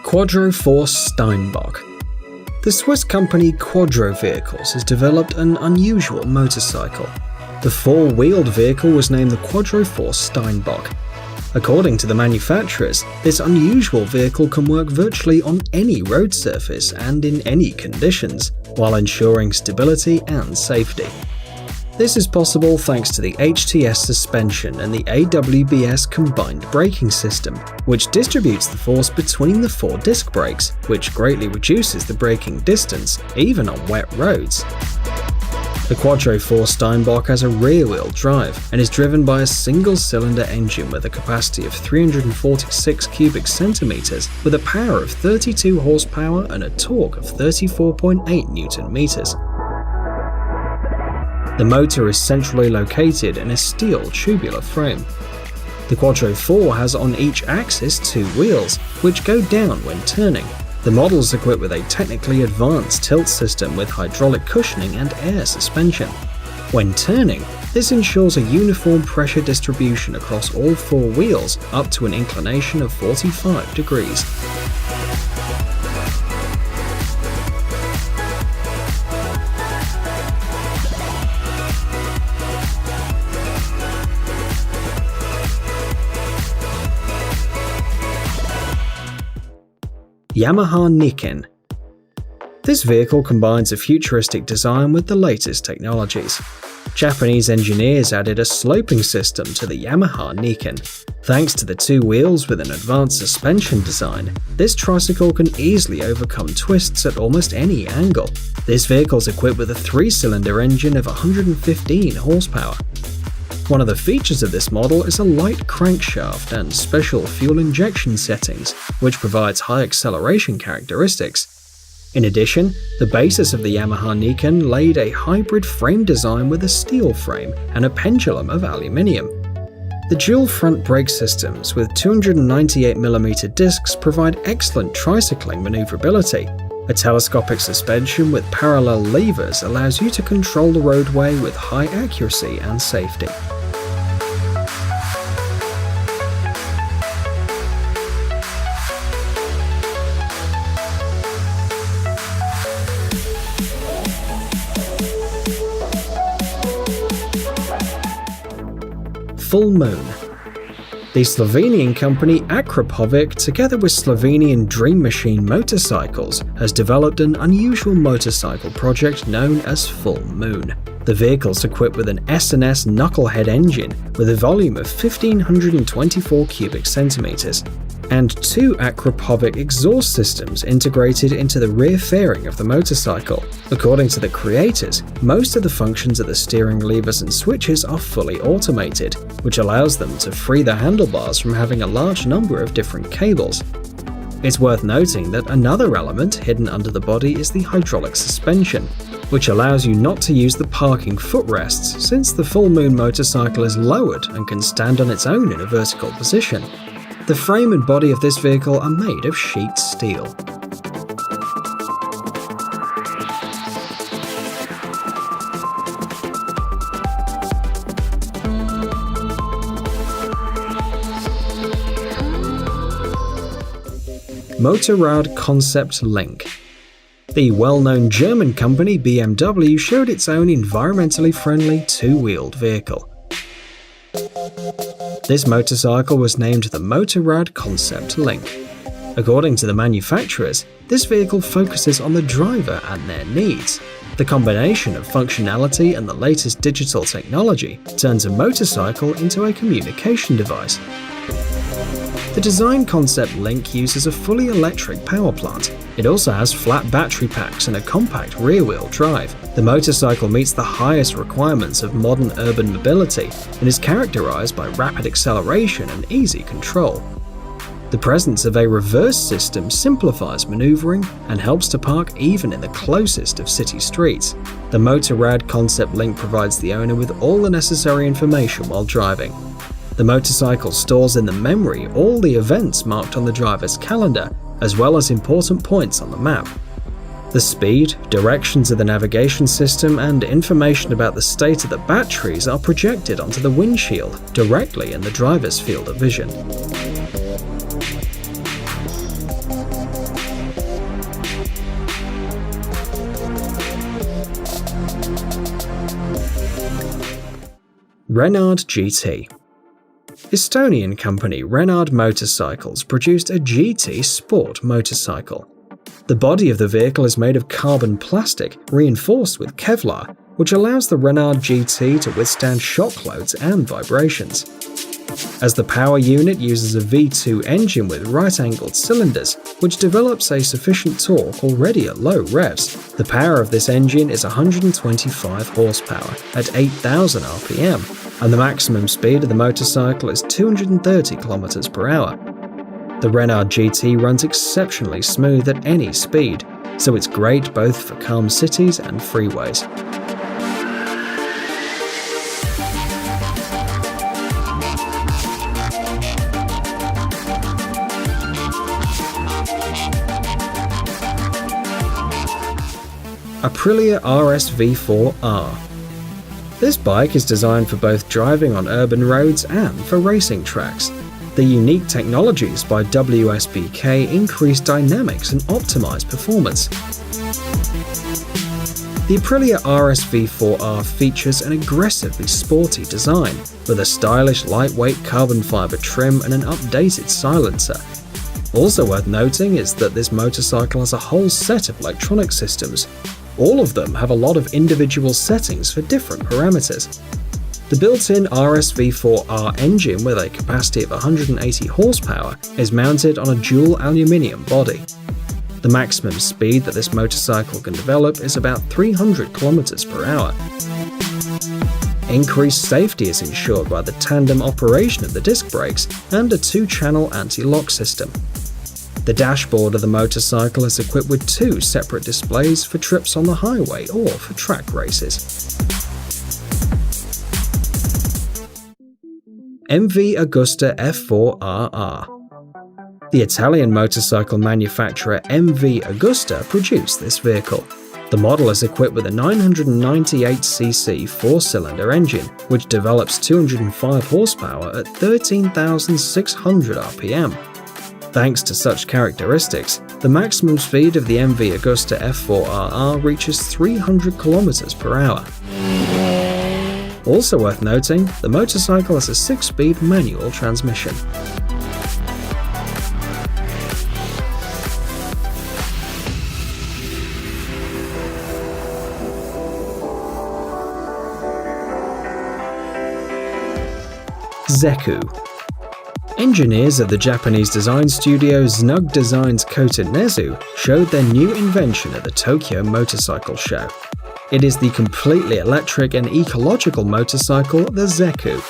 Quadro Force Steinbock. The Swiss company Quadro Vehicles has developed an unusual motorcycle. The four-wheeled vehicle was named the Quadro Force Steinbock. According to the manufacturers, this unusual vehicle can work virtually on any road surface and in any conditions, while ensuring stability and safety. This is possible thanks to the HTS suspension and the AWBS combined braking system, which distributes the force between the four disc brakes, which greatly reduces the braking distance, even on wet roads. The Quadro Force Steinbock has a rear-wheel drive and is driven by a single-cylinder engine with a capacity of 346 cubic centimeters with a power of 32 horsepower and a torque of 34.8 Newton meters. The motor is centrally located in a steel tubular frame. The Quadro 4 has on each axis two wheels, which go down when turning. The model is equipped with a technically advanced tilt system with hydraulic cushioning and air suspension. When turning, this ensures a uniform pressure distribution across all four wheels up to an inclination of 45 degrees. Yamaha Niken. This vehicle combines a futuristic design with the latest technologies. Japanese engineers added a sloping system to the Yamaha Niken. Thanks to the two wheels with an advanced suspension design, this tricycle can easily overcome twists at almost any angle. This vehicle is equipped with a 3-cylinder engine of 115 horsepower. One of the features of this model is a light crankshaft and special fuel injection settings, which provides high acceleration characteristics. In addition, the basis of the Yamaha Niken laid a hybrid frame design with a steel frame and a pendulum of aluminium. The dual front brake systems with 298mm discs provide excellent tricycling maneuverability. A telescopic suspension with parallel levers allows you to control the roadway with high accuracy and safety. Full Moon. The Slovenian company Akrapovic, together with Slovenian Dream Machine Motorcycles, has developed an unusual motorcycle project known as Full Moon. The vehicle is equipped with an S&S knucklehead engine with a volume of 1524 cubic centimeters and two Akrapovic exhaust systems integrated into the rear fairing of the motorcycle. According to the creators, most of the functions of the steering levers and switches are fully automated, which allows them to free the handlebars from having a large number of different cables. It's worth noting that another element hidden under the body is the hydraulic suspension, which allows you not to use the parking footrests since the Full Moon motorcycle is lowered and can stand on its own in a vertical position. The frame and body of this vehicle are made of sheet steel. Motorrad Concept Link. The well-known German company BMW showed its own environmentally friendly two-wheeled vehicle. This motorcycle was named the Motorrad Concept Link. According to the manufacturers, this vehicle focuses on the driver and their needs. The combination of functionality and the latest digital technology turns a motorcycle into a communication device. The design concept Link uses a fully electric power plant. It also has flat battery packs and a compact rear-wheel drive. The motorcycle meets the highest requirements of modern urban mobility and is characterized by rapid acceleration and easy control. The presence of a reverse system simplifies maneuvering and helps to park even in the closest of city streets. The Motorrad Concept Link provides the owner with all the necessary information while driving. The motorcycle stores in the memory all the events marked on the driver's calendar, as well as important points on the map. The speed, directions of the navigation system, and information about the state of the batteries are projected onto the windshield directly in the driver's field of vision. Renard GT. Estonian company Renard Motorcycles produced a GT sport motorcycle. The body of the vehicle is made of carbon plastic reinforced with Kevlar, which allows the Renard GT to withstand shock loads and vibrations. As the power unit uses a V2 engine with right-angled cylinders, which develops a sufficient torque already at low revs, the power of this engine is 125 horsepower at 8,000 RPM, and the maximum speed of the motorcycle is 230 km per hour. The Renard GT runs exceptionally smooth at any speed, so it's great both for calm cities and freeways. Aprilia RS V4R. This bike is designed for both driving on urban roads and for racing tracks. The unique technologies by WSBK increase dynamics and optimize performance. The Aprilia RS V4R features an aggressively sporty design, with a stylish lightweight carbon fiber trim and an updated silencer. Also worth noting is that this motorcycle has a whole set of electronic systems. All of them have a lot of individual settings for different parameters. The built-in RS V4R engine with a capacity of 180 horsepower is mounted on a dual aluminium body. The maximum speed that this motorcycle can develop is about 300 km per hour. Increased safety is ensured by the tandem operation of the disc brakes and a 2-channel anti-lock system. The dashboard of the motorcycle is equipped with 2 separate displays for trips on the highway or for track races. MV Agusta F4RR. The Italian motorcycle manufacturer MV Agusta produced this vehicle. The model is equipped with a 998cc 4-cylinder engine, which develops 205 horsepower at 13,600 RPM. Thanks to such characteristics, the maximum speed of the MV Agusta F4RR reaches 300 km per hour. Also worth noting, the motorcycle has a 6-speed manual transmission. Zeku. Engineers of the Japanese design studio Znug Design's Kota Nezu showed their new invention at the Tokyo Motorcycle Show. It is the completely electric and ecological motorcycle, the Zeku.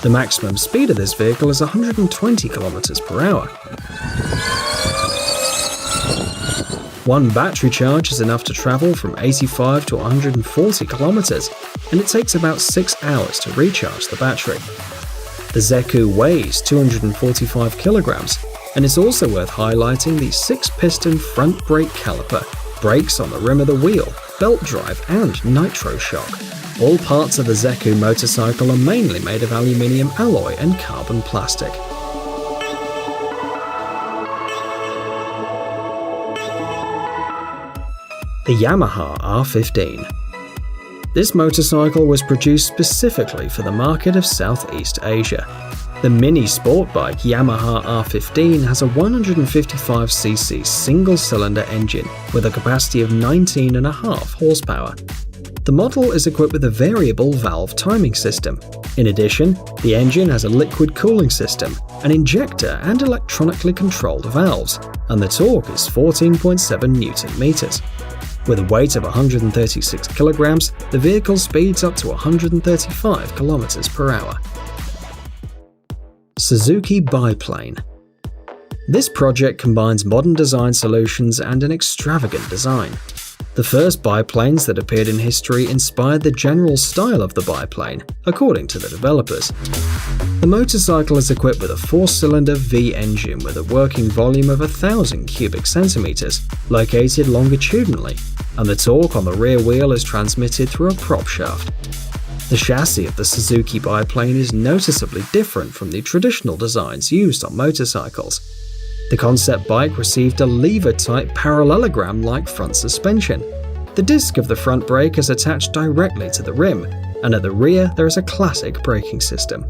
The maximum speed of this vehicle is 120 km per hour. One battery charge is enough to travel from 85 to 140 km, and it takes about 6 hours to recharge the battery. The Zeku weighs 245 kilograms, and it's also worth highlighting the 6-piston front brake caliper, brakes on the rim of the wheel, belt drive, and nitro shock. All parts of the Zeku motorcycle are mainly made of aluminium alloy and carbon plastic. The Yamaha R15. This motorcycle was produced specifically for the market of Southeast Asia. The mini sport bike Yamaha R15 has a 155cc single-cylinder engine with a capacity of 19.5 horsepower. The model is equipped with a variable valve timing system. In addition, the engine has a liquid cooling system, an injector and electronically controlled valves, and the torque is 14.7 Nm. With a weight of 136 kilograms, the vehicle speeds up to 135 km per hour. Suzuki Biplane. This project combines modern design solutions and an extravagant design. The first biplanes that appeared in history inspired the general style of the biplane, according to the developers. The motorcycle is equipped with a 4-cylinder V engine with a working volume of 1,000 cubic centimeters, located longitudinally, and the torque on the rear wheel is transmitted through a prop shaft. The chassis of the Suzuki biplane is noticeably different from the traditional designs used on motorcycles. The concept bike received a lever-type parallelogram-like front suspension. The disc of the front brake is attached directly to the rim, and at the rear there is a classic braking system.